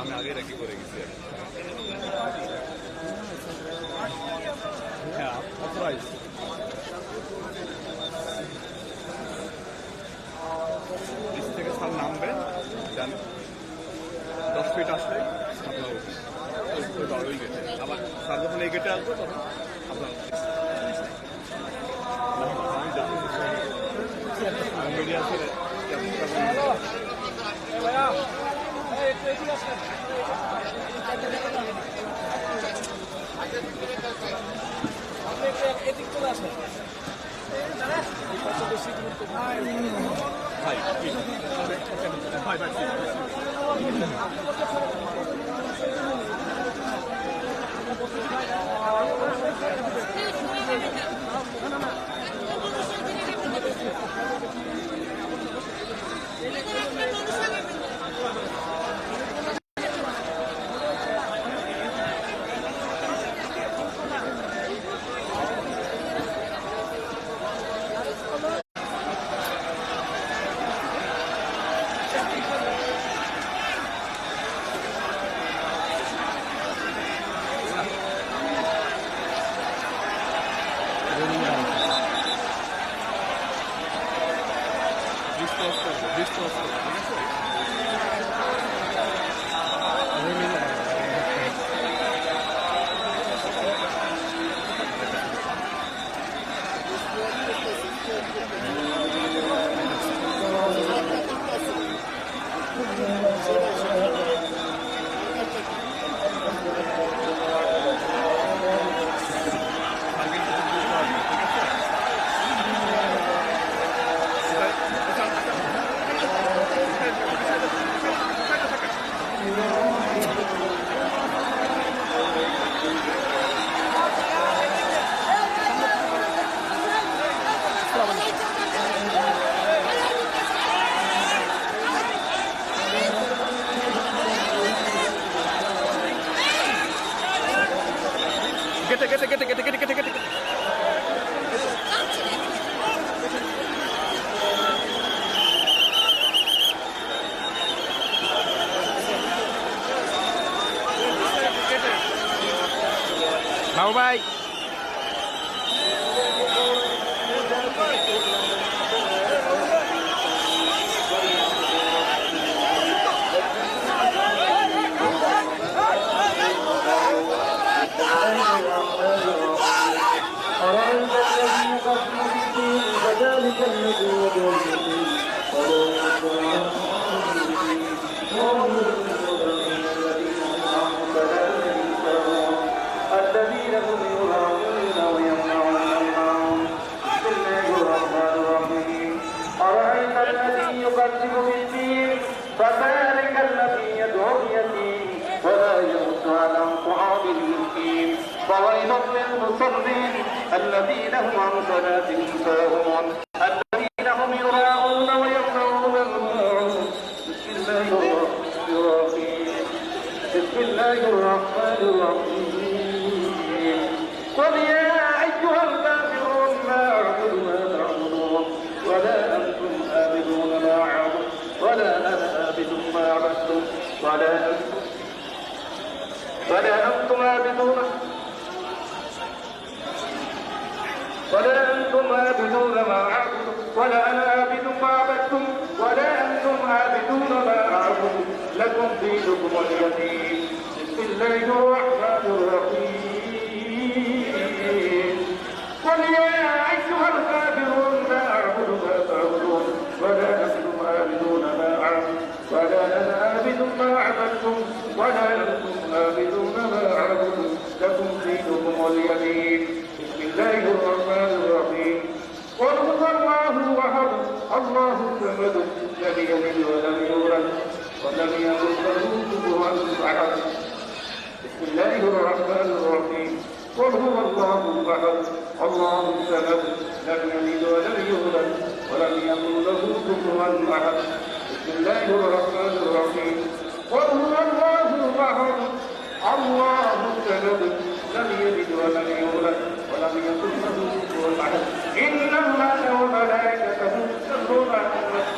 আমি আগে রেখে করে গেছি। হ্যাঁ, প্রাইস নিচ থেকে স্যার নামবেন, দেন 10 ফিট আসলে আপনার ওই গেটে, আবার স্যার যখন এই গেটে আসবে তখন আপনার মিডিয়া ছেড়ে কেটে বাবু ভাই الذين هم يراءون ويمنعون الماعون. بسم الله الرحمن الرحيم. أرأيت الذي يكذب بالدين فذلك الذي يدعو اليتيم ولا يحض على طعام المسكين. فويل للمصلين الذين هم عن صلاتهم ساهون الذين هم يراءون ويمنعون الماعون. بسم الله الرحمن الرحيم. بسم الله الرحمن الرحيم. قل يا أيها الكافرون لا أعبد ما تعبدون ولا أنتم عابدون ما أعبد ولا أنا عابد ما عبدتم ولا أنتم عابدون ما أعبد ولا أنا عابد ما عبدتم ولا أنتم عابدون ما أعبد لكم دينكم ولي دين. بسم الله الرحمن الرحيم. قل يا أيها الكافرون لا أعبد ما تعبدون ولا أنتم عابدون ما أعبد ولا أنا عابد ما عبدتم ولا أنتم عابدون ما أعبد لكم دينكم ولي دين. بسم الله الرحمن الرحيم. قل هو الله أحد الله الصمد لم يلد ولم يولد ولم يكن له كفوا أحد. بسم الله الرحمن الرحيم. قل هو الله أحد الله الصمد لم يلد ولم يولد ولم يكن له كفوا أحد. بسم الله الرحمن الرحيم. قل هو الله أحد الله الصمد لم يلد ولم يولد ولم يكن له كفوا أحد. إن الله وملائكته يصلون على النبي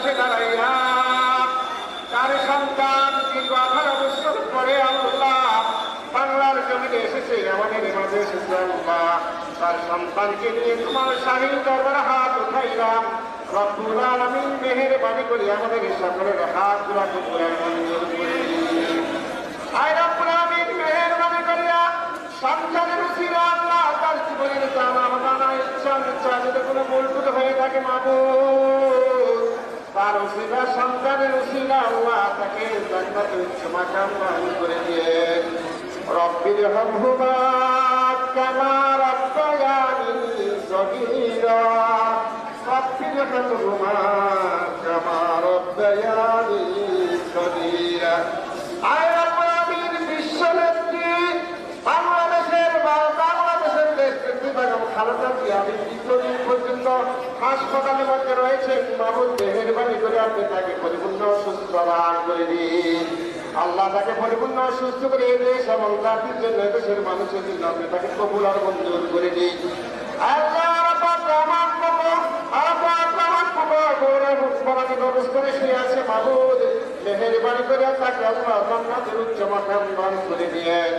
পাশে দাঁড়াইয়া তার সন্তান দীর্ঘ 18 বছর পরে আল্লাহ বাংলার জমিনে এসেছে, আমাদের মাঝে এসেছে আল্লাহ। তার সন্তানকে নিয়ে তোমার শাহী দরবারে হাত উঠাইলাম। রব্বুল আলামিন মেহেরবানি করে আমাদের সকলের হাতগুলো কবুল মঞ্জুর করে দিন। আয় রব্বুল আলামিন মেহেরবানি করিয়া সন্তানের উসিলা আল্লাহ তার জীবনের জানা মানা ইচ্ছা যদি কোনো ভুল হয়ে থাকে মাবুদ, তার উসিলা সন্তানের উসিলা আল্লাহ তাকে জান্নাতে উচ্চ মাকাম দান করে দিয়ে। রব্বির হামহুমা কামা রাব্বায়ানি সগীরা, রব্বির হামহুমা কামা রাব্বায়ানি সগীরা। আয় রব্বুল আলামিন বিশ্বনেত্রী বাংলাদেশের নেতৃত্বে বেগম খালেদা জিয়া দীর্ঘদিন পর্যন্ত হাসপাতালে মধ্যে রয়েছেন। মাহমুদ মেহেরবানি করে আপনি তাকে পরিপূর্ণ সুস্থ দান করে দিন। আল্লাহ তাকে পরিপূর্ণ সুস্থ করে এই দেশ এবং জাতির জন্য দেশের মানুষের জন্য আপনি তাকে কবুল আর মঞ্জুর করে দিন। মেহেরবানি করে তাকে আল্লাহ জান্নাতের উচ্চ মাকাম দান করে দিয়েন।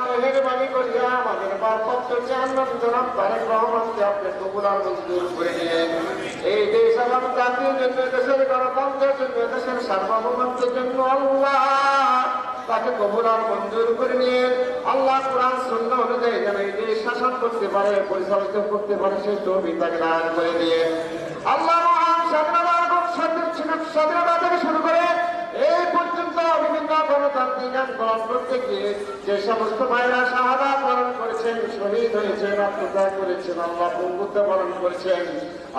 মেহেরবানি করিয়া আমাদের ভারপ্রাপ্ত চেয়ারম্যান জনাব তারেক রহমানকে আপনি কবুল আর মঞ্জুর করে দিয়েন। এই দেশ এবং জাতির জন্য, দেশের গণতন্ত্রের জন্য, দেশের সার্বভৌমত্বের জন্য আল্লাহ তাকে কবুল আর মঞ্জুর করে নিয়ে আল্লাহ কোরআন সুন্নাহ অনুযায়ী যেন এই দেশ শাসন করতে পারে, পরিচালিত করতে পারে, সেই তৌফিক তাকে দান করে দিয়ে। আল্লাহ মহান স্বাধীনতা থেকে শুরু করে এই পর্যন্ত বিভিন্ন গণতান্ত্রিক আন্দোলন করতে গিয়ে যে সমস্ত ভাইরা শাহাদাত বরণ করেছেন, শহীদ হয়েছেন, আত্মত্যাগ করেছেন, আল্লাহ বন্ধুত্ব বরণ করেছেন,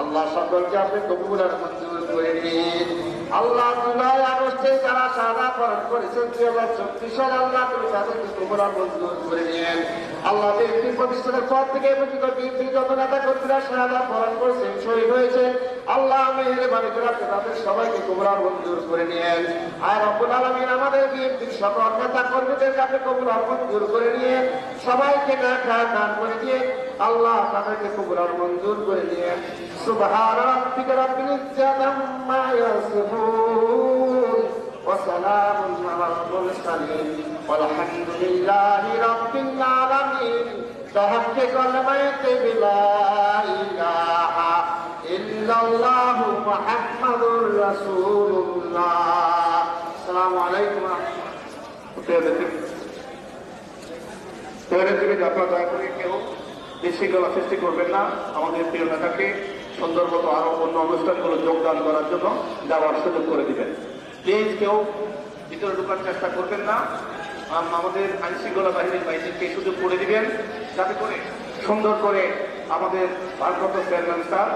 আল্লাহ সকলকে আপনি কবুল আর মঞ্জুর করে নিন। আল্লাহ জুলাই আগস্টে যারা শাহাদাত বরণ করেছেন 2024 সালে আল্লাহ তুমি তাদেরকে কবুল আর মঞ্জুর করে নিন। আল্লাহ বিএনপি প্রতিষ্ঠানের পর থেকে পর্যন্ত বিএনপি যত নেতা কর্মীরা শাহাদাত বরণ করেছেন, শহীদ হয়েছেন, আল্লাহ মেহেরবানি করে আপনি তাদের সবাইকে কবুল আর মঞ্জুর করে নিন। আর রব্বুল আলামিন আমাদের বিএনপির সকল নেতা কর্মীদেরকে আপনি কবুল আর মঞ্জুর করে নিয়ে সবাইকে নেতা দান করে দিয়ে আল্লাহ তাদেরকে কবুল আর মঞ্জুর করে নিয়ে। সুবহান রাব্বিকা রাব্বিল ইজ্জাতি আম্মা ইয়াসিফুন ওয়া সালামুন আলাল মুরসালিন ওয়ালহামদুলিল্লাহি রাব্বিল আলামিন। বিহাক্কি কালিমাতি লা ইলাহা ইল্লাল্লাহু মুহাম্মাদুর রাসূলুল্লাহ। আসসালামু আলাইকুম। আপনারা দয়া করে কেউ বিশৃঙ্খলা সৃষ্টি করবেন না। আমাদের প্রিয় নেতাকে সুন্দর মতো আরো অন্য অনুষ্ঠানগুলো যোগদান করার জন্য যাওয়ার সুযোগ করে দিবেন। প্লিজ কেউ ভিতরে ঢোকার চেষ্টা করবেন না। আমাদের আইন শৃঙ্খলা বাহিনীর বাইরেকে সুযোগ করে দিবেন, যাতে করে সুন্দর করে আমাদের ভারপ্রাপ্ত চেয়ারম্যান স্যার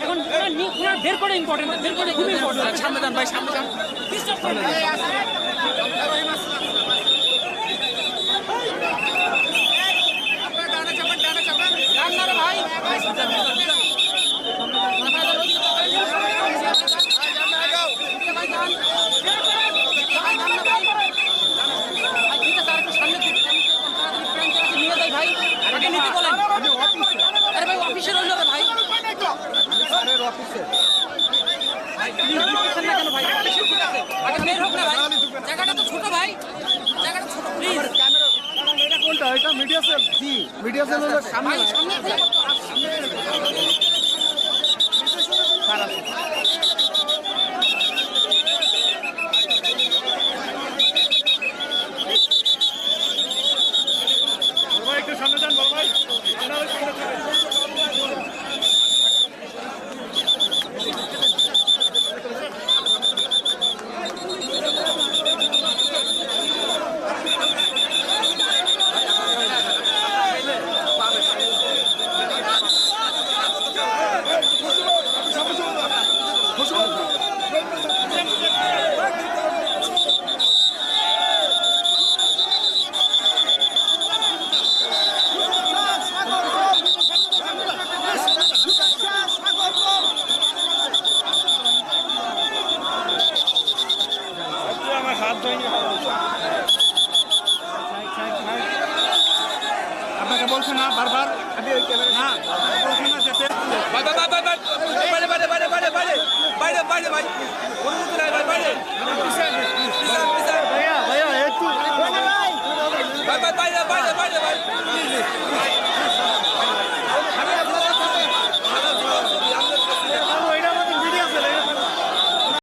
এখন বের করে ইম্পর্টেন্ট, বের করে খুবই ইম্পর্টেন্ট। সামনে যান ভাই, সামনে যান। অফিসের হইল রে ভাই, আগে বের হোক না ভাই, জায়গাটা তো ছোট ভাই, জায়গাটা ছোট, প্লিজ। কোনটা এটা মিডিয়া সেল? জি, মিডিয়া সেল হলো সামনে। ভাই সামনে ভাই একটু সামনে যান বল ভাই, আপনারা সামনে যান। আমার হাত ধোয়নি। আপনাকে বলছে না বারবার, আমি ওই ক্যামেরা না বলছি না যেতে। বাইরে বাইরে বাইরে বাইরে বাইরে বাইরে বাইরে বাইরে বাইরে বাইরে বাইরে